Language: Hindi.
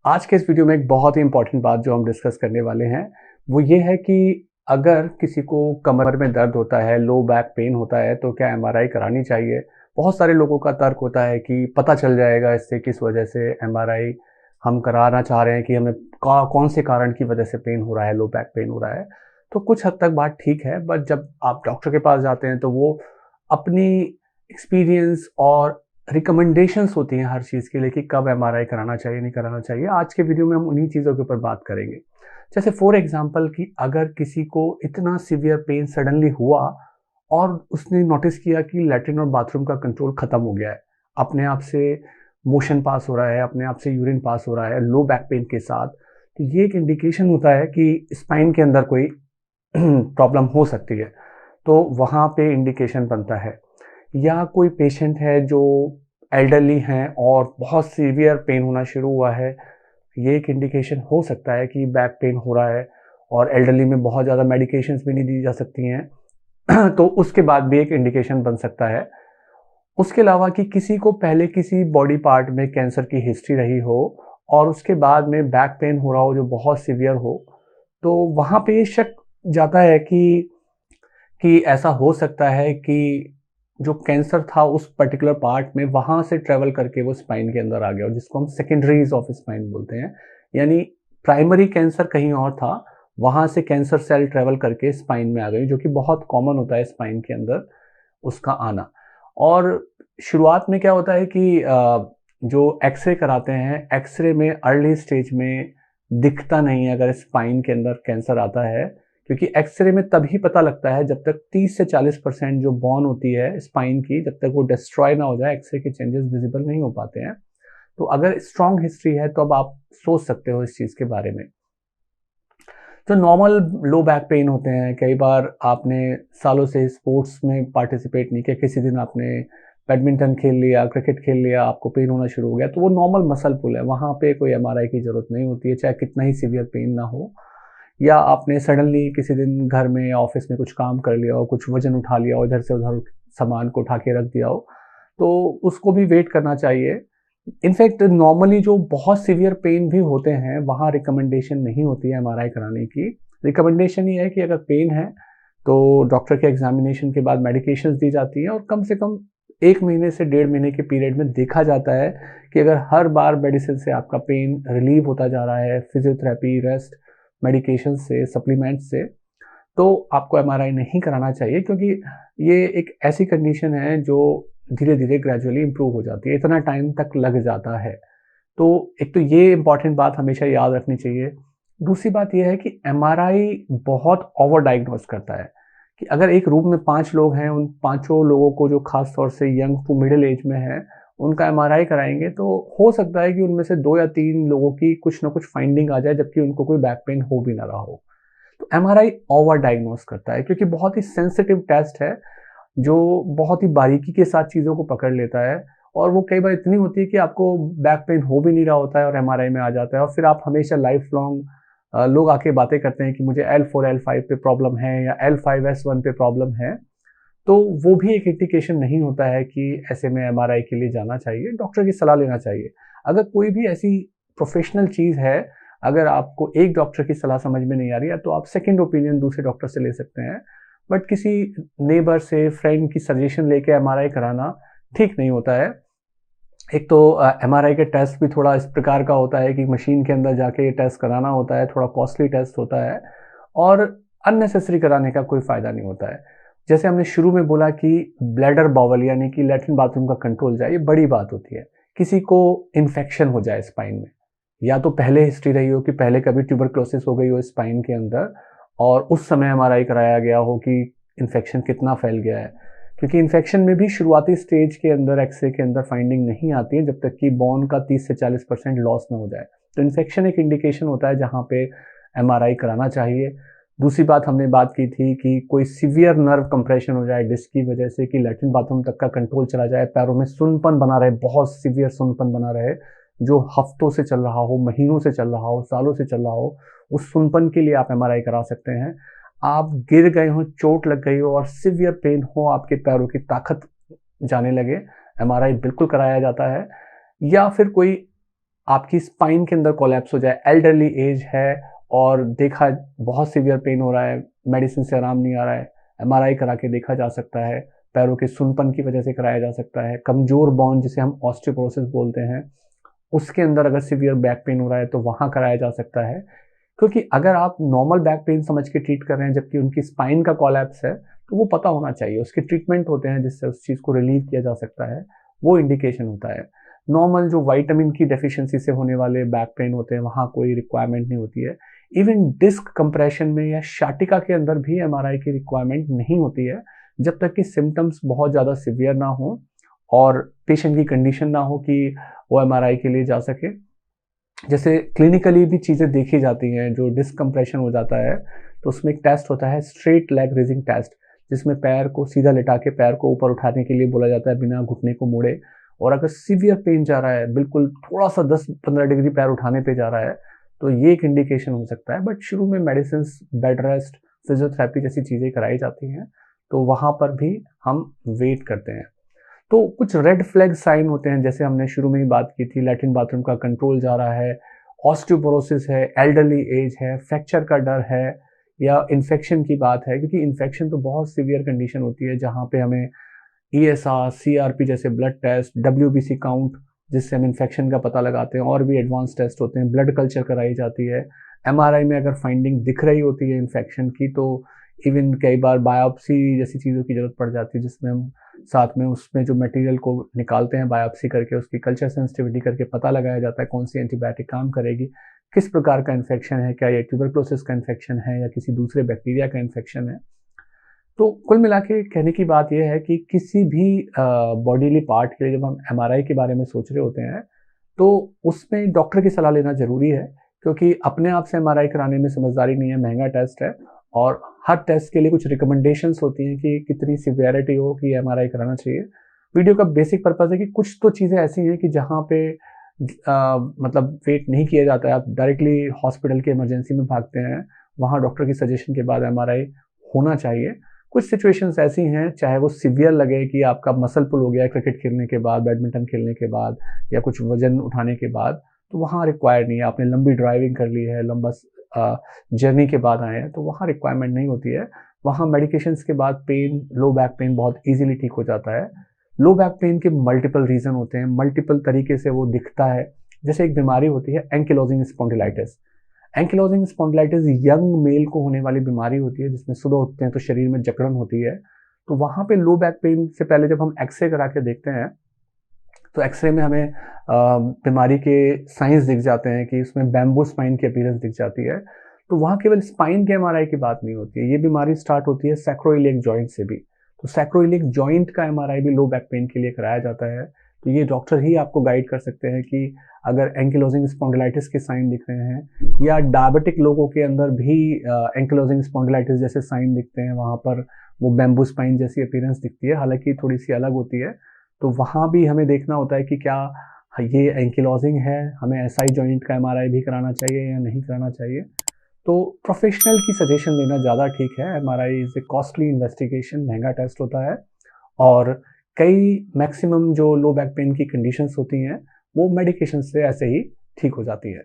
आज के इस वीडियो में एक बहुत ही इंपॉर्टेंट बात जो हम डिस्कस करने वाले हैं वो ये है कि अगर किसी को कमर में दर्द होता है, लो बैक पेन होता है तो क्या एमआरआई करानी चाहिए। बहुत सारे लोगों का तर्क होता है कि पता चल जाएगा इससे किस वजह से एमआरआई हम कराना चाह रहे हैं, कि हमें कौन से कारण की वजह से पेन हो रहा है, लो बैक पेन हो रहा है। तो कुछ हद तक बात ठीक है, बट जब आप डॉक्टर के पास जाते हैं तो वो अपनी एक्सपीरियंस और रिकमेंडेशंस होती हैं हर चीज़ के लिए कि कब एमआरआई कराना चाहिए, नहीं कराना चाहिए। आज के वीडियो में हम उन्हीं चीज़ों के ऊपर बात करेंगे। जैसे फॉर एग्जांपल कि अगर किसी को इतना सीवियर पेन सडनली हुआ और उसने नोटिस किया कि लैट्रिन और बाथरूम का कंट्रोल खत्म हो गया है, अपने आप से मोशन पास हो रहा है, अपने आप से यूरिन पास हो रहा है लो बैक पेन के साथ, तो ये एक इंडिकेशन होता है कि स्पाइन के अंदर कोई प्रॉब्लम हो सकती है। तो वहाँ पे इंडिकेशन बनता है। या कोई पेशेंट है जो एल्डरली हैं और बहुत सीवियर पेन होना शुरू हुआ है, ये एक इंडिकेशन हो सकता है कि बैक पेन हो रहा है, और एल्डरली में बहुत ज़्यादा मेडिकेशंस भी नहीं दी जा सकती हैं तो उसके बाद भी एक इंडिकेशन बन सकता है। उसके अलावा कि किसी को पहले किसी बॉडी पार्ट में कैंसर की हिस्ट्री रही हो और उसके बाद में बैक पेन हो रहा हो जो बहुत सीवियर हो, तो वहाँ पे ये शक जाता है कि ऐसा हो सकता है कि जो कैंसर था उस पर्टिकुलर पार्ट में वहाँ से ट्रेवल करके वो स्पाइन के अंदर आ गया, और जिसको हम सेकेंडरीज ऑफ स्पाइन बोलते हैं। यानी प्राइमरी कैंसर कहीं और था, वहाँ से कैंसर सेल ट्रेवल करके स्पाइन में आ गई, जो कि बहुत कॉमन होता है स्पाइन के अंदर उसका आना। और शुरुआत में क्या होता है कि जो एक्सरे कराते हैं, एक्सरे में अर्ली स्टेज में दिखता नहीं है अगर स्पाइन के अंदर कैंसर आता है, क्योंकि एक्सरे में तभी पता लगता है जब तक 30 से 40% जो बोन होती है स्पाइन की, जब तक वो डिस्ट्रॉय ना हो जाए एक्सरे के चेंजेस विजिबल नहीं हो पाते हैं। तो अगर स्ट्रॉन्ग हिस्ट्री है तो अब आप सोच सकते हो इस चीज़ के बारे में। जो नॉर्मल लो बैक पेन होते हैं, कई बार आपने सालों से स्पोर्ट्स में पार्टिसिपेट नहीं किया, किसी दिन आपने बैडमिंटन खेल लिया, क्रिकेट खेल लिया, आपको पेन होना शुरू हो गया, तो वो नॉर्मल मसल पुल है, वहाँ पे कोई एमआरआई की ज़रूरत नहीं होती है, चाहे कितना ही सीवियर पेन ना हो। या आपने सडनली किसी दिन घर में या ऑफिस में कुछ काम कर लिया हो, कुछ वजन उठा लिया हो, इधर से उधर सामान को उठा के रख दिया हो, तो उसको भी वेट करना चाहिए। इनफैक्ट नॉर्मली जो बहुत सीवियर पेन भी होते हैं वहाँ रिकमेंडेशन नहीं होती है एमआरआई कराने की। रिकमेंडेशन ये है कि अगर पेन है तो डॉक्टर के एग्जामिनेशन के बाद मेडिकेशंस दी जाती हैं, और कम से कम 1 महीने से 1.5 महीने के पीरियड में देखा जाता है कि अगर हर बार मेडिसिन से आपका पेन रिलीव होता जा रहा है, फिजियोथेरेपी, रेस्ट, मेडिकेशन से, सप्लीमेंट से, तो आपको एमआरआई नहीं कराना चाहिए, क्योंकि ये एक ऐसी कंडीशन है जो धीरे धीरे ग्रेजुअली इंप्रूव हो जाती है, इतना टाइम तक लग जाता है। तो एक तो ये इंपॉर्टेंट बात हमेशा याद रखनी चाहिए। दूसरी बात ये है कि एमआरआई बहुत ओवर डायग्नोस करता है, कि अगर एक रूम में 5 लोग हैं, उन पांचों लोगों को जो खास तौर से यंग टू मिडिल एज में है उनका एमआरआई कराएंगे, तो हो सकता है कि उनमें से 2 या 3 लोगों की कुछ ना कुछ फाइंडिंग आ जाए, जबकि उनको कोई बैक पेन हो भी ना रहा हो। तो एमआरआई ओवर डायग्नोस करता है, क्योंकि बहुत ही सेंसिटिव टेस्ट है जो बहुत ही बारीकी के साथ चीज़ों को पकड़ लेता है, और वो कई बार इतनी होती है कि आपको बैक पेन हो भी नहीं रहा होता है और एमआरआई में आ जाता है, और फिर आप हमेशा लाइफ लॉन्ग लोग आके बातें करते हैं कि मुझे L4 L5 पे प्रॉब्लम है या L5S1 पे प्रॉब्लम है। तो वो भी एक इंडिकेशन नहीं होता है कि ऐसे में एमआरआई के लिए जाना चाहिए, डॉक्टर की सलाह लेना चाहिए। अगर कोई भी ऐसी प्रोफेशनल चीज़ है, अगर आपको एक डॉक्टर की सलाह समझ में नहीं आ रही है तो आप सेकंड ओपिनियन दूसरे डॉक्टर से ले सकते हैं, बट किसी नेबर से, फ्रेंड की सजेशन लेके एमआरआई कराना ठीक नहीं होता है। एक तो एमआरआई के टेस्ट भी थोड़ा इस प्रकार का होता है कि मशीन के अंदर जाके ये टेस्ट कराना होता है, थोड़ा कॉस्टली टेस्ट होता है, और अननेसेसरी कराने का कोई फ़ायदा नहीं होता है। जैसे हमने शुरू में बोला कि ब्लैडर बाउल यानी कि लैट्रिन बाथरूम का कंट्रोल जाए, ये बड़ी बात होती है। किसी को इन्फेक्शन हो जाए स्पाइन में, या तो पहले हिस्ट्री रही हो कि पहले कभी ट्यूबरक्लोसिस हो गई हो स्पाइन के अंदर और उस समय एमआरआई कराया गया हो कि इन्फेक्शन कितना फैल गया है, क्योंकि इन्फेक्शन में भी शुरुआती स्टेज के अंदर एक्सरे के अंदर फाइंडिंग नहीं आती है जब तक कि बोन का 30 से 40% लॉस ना हो जाए। तो इन्फेक्शन एक इंडिकेशन होता है जहाँ पे एमआरआई कराना चाहिए। दूसरी बात हमने बात की थी कि कोई सीवियर नर्व कंप्रेशन हो जाए डिस्क की वजह से, कि लैट्रिन बाथरूम तक का कंट्रोल चला जाए, पैरों में सुनपन बना रहे, बहुत सीवियर सुनपन बना रहे, जो हफ्तों से चल रहा हो, महीनों से चल रहा हो, सालों से चल रहा हो, उस सुनपन के लिए आप एमआरआई करा सकते हैं। आप गिर गए हो, चोट लग गई हो और सिवियर पेन हो, आपके पैरों की ताकत जाने लगे, एमआरआई बिल्कुल कराया जाता है। या फिर कोई आपकी स्पाइन के अंदर कोलैप्स हो जाए, एल्डरली एज है और देखा बहुत सीवियर पेन हो रहा है, मेडिसिन से आराम नहीं आ रहा है, एमआरआई करा के देखा जा सकता है, पैरों के सुनपन की वजह से कराया जा सकता है, कमजोर बोन जिसे हम ऑस्टियोपोरोसिस बोलते हैं उसके अंदर अगर सीवियर बैक पेन हो रहा है तो वहाँ कराया जा सकता है। क्योंकि अगर आप नॉर्मल बैक पेन समझ के ट्रीट कर रहे हैं जबकि उनकी स्पाइन का कोलैप्स है तो वो पता होना चाहिए, उसके ट्रीटमेंट होते हैं जिससे उस चीज़ को रिलीव किया जा सकता है, वो इंडिकेशन होता है। नॉर्मल जो विटामिन की डेफिशिएंसी से होने वाले बैक पेन होते हैं वहाँ कोई रिक्वायरमेंट नहीं होती है। इवन डिस्क कंप्रेशन में या शाटिका के अंदर भी एमआरआई की रिक्वायरमेंट नहीं होती है जब तक कि सिम्टम्स बहुत ज़्यादा सिवियर ना हो और पेशेंट की कंडीशन ना हो कि वो एमआरआई के लिए जा सके। जैसे क्लिनिकली भी चीज़ें देखी जाती हैं, जो डिस्क कंप्रेशन हो जाता है तो उसमें एक टेस्ट होता है स्ट्रेट लेग रेजिंग टेस्ट, जिसमें पैर को सीधा लिटा के पैर को ऊपर उठाने के लिए बोला जाता है बिना घुटने को मोड़े। और अगर सीवियर पेन जा रहा है, बिल्कुल थोड़ा सा 10-15 डिग्री पैर उठाने पे जा रहा है तो ये एक इंडिकेशन हो सकता है। बट शुरू में मेडिसिन, बेड रेस्ट, फिजियोथेरेपी जैसी चीज़ें कराई जाती हैं तो वहाँ पर भी हम वेट करते हैं। तो कुछ रेड फ्लैग साइन होते हैं, जैसे हमने शुरू में ही बात की थी, लैट्रिन बाथरूम का कंट्रोल जा रहा है, ऑस्टियोपोरोसिस है, एल्डरली एज है, फ्रैक्चर का डर है या इन्फेक्शन की बात है, क्योंकि इन्फेक्शन तो बहुत सीवियर कंडीशन होती है जहाँ पे हमें ईएसआर, सीआरपी जैसे ब्लड टेस्ट, डब्ल्यूबीसी काउंट जिससे हम इन्फेक्शन का पता लगाते हैं, और भी एडवांस टेस्ट होते हैं, ब्लड कल्चर कराई जाती है। एमआरआई में अगर फाइंडिंग दिख रही होती है इन्फेक्शन की तो इवन कई बार बायोप्सी जैसी चीज़ों की ज़रूरत पड़ जाती है, जिसमें हम साथ में उसमें जो मटेरियल को निकालते हैं बायोप्सी करके उसकी कल्चर सेंसिटिविटी करके पता लगाया जाता है कौन सी एंटीबायोटिक काम करेगी, किस प्रकार का इन्फेक्शन है, क्या ये ट्यूबरक्लोसिस का इन्फेक्शन है या किसी दूसरे बैक्टीरिया का इन्फेक्शन है। तो कुल मिला के कहने की बात यह है कि किसी भी बॉडीली पार्ट के लिए जब हम एमआरआई के बारे में सोच रहे होते हैं तो उसमें डॉक्टर की सलाह लेना ज़रूरी है, क्योंकि अपने आप से एमआरआई कराने में समझदारी नहीं है, महंगा टेस्ट है और हर टेस्ट के लिए कुछ रिकमेंडेशंस होती हैं कि कितनी सिवियरिटी हो कि एमआरआई कराना चाहिए। वीडियो का बेसिक पर्पज़ है कि कुछ तो चीज़ें ऐसी हैं कि जहाँ पे मतलब वेट नहीं किया जाता है, आप डायरेक्टली हॉस्पिटल के इमरजेंसी में भागते हैं, वहाँ डॉक्टर की सजेशन के बाद एमआरआई होना चाहिए। कुछ सिचुएशंस ऐसी हैं, चाहे वो सीवियर लगे कि आपका मसल पुल हो गया है क्रिकेट खेलने के बाद, बैडमिंटन खेलने के बाद या कुछ वजन उठाने के बाद, तो वहाँ रिक्वायर्ड नहीं है। आपने लंबी ड्राइविंग कर ली है, लंबा जर्नी के बाद आए हैं तो वहाँ रिक्वायरमेंट नहीं होती है। वहाँ मेडिकेशंस के बाद पेन, लो बैक पेन बहुत ईजिली ठीक हो जाता है। लो बैक पेन के मल्टीपल रीज़न होते हैं, मल्टीपल तरीके से वो दिखता है। जैसे एक बीमारी होती है ankylosing spondylitis. Ankylosing spondylitis young mail को होने वाली बीमारी होती है जिसमें सुबह उठते हैं तो शरीर में जकड़न होती है। तो वहाँ पे लो बैक पेन से पहले जब हम एक्सरे करा के देखते हैं तो एक्सरे में हमें बीमारी के साइंस दिख जाते हैं कि उसमें बैम्बू स्पाइन की अपीयरेंस दिख जाती है। तो वहाँ केवल स्पाइन के एमआरआई की बात नहीं होती है, ये बीमारी स्टार्ट होती है सैक्रोइलियक जॉइंट से भी। तो सैक्रोइलियक जॉइंट का एमआरआई भी लो बैक पेन के लिए कराया जाता है। तो ये डॉक्टर ही आपको गाइड कर सकते हैं कि अगर एंकिलोजिंग स्पॉन्डिलाइटिस के साइन दिख रहे हैं या डायबिटिक लोगों के अंदर भी एंकिलोजिंग स्पॉन्डिलाइटिस जैसे साइन दिखते हैं, वहाँ पर वो बैम्बू स्पाइन जैसी अपीयरेंस दिखती है, हालांकि थोड़ी सी अलग होती है। तो वहाँ भी हमें देखना होता है कि क्या ये एंकिलोजिंग है, हमें एसआई जॉइंट का एमआरआई भी कराना चाहिए या नहीं कराना चाहिए। तो प्रोफेशनल की सजेशन लेना ज़्यादा ठीक है। MRI is a costly investigation, महंगा टेस्ट होता है और कई मैक्सिमम जो लो बैक पेन की कंडीशंस होती हैं वो मेडिकेशन से ऐसे ही ठीक हो जाती है।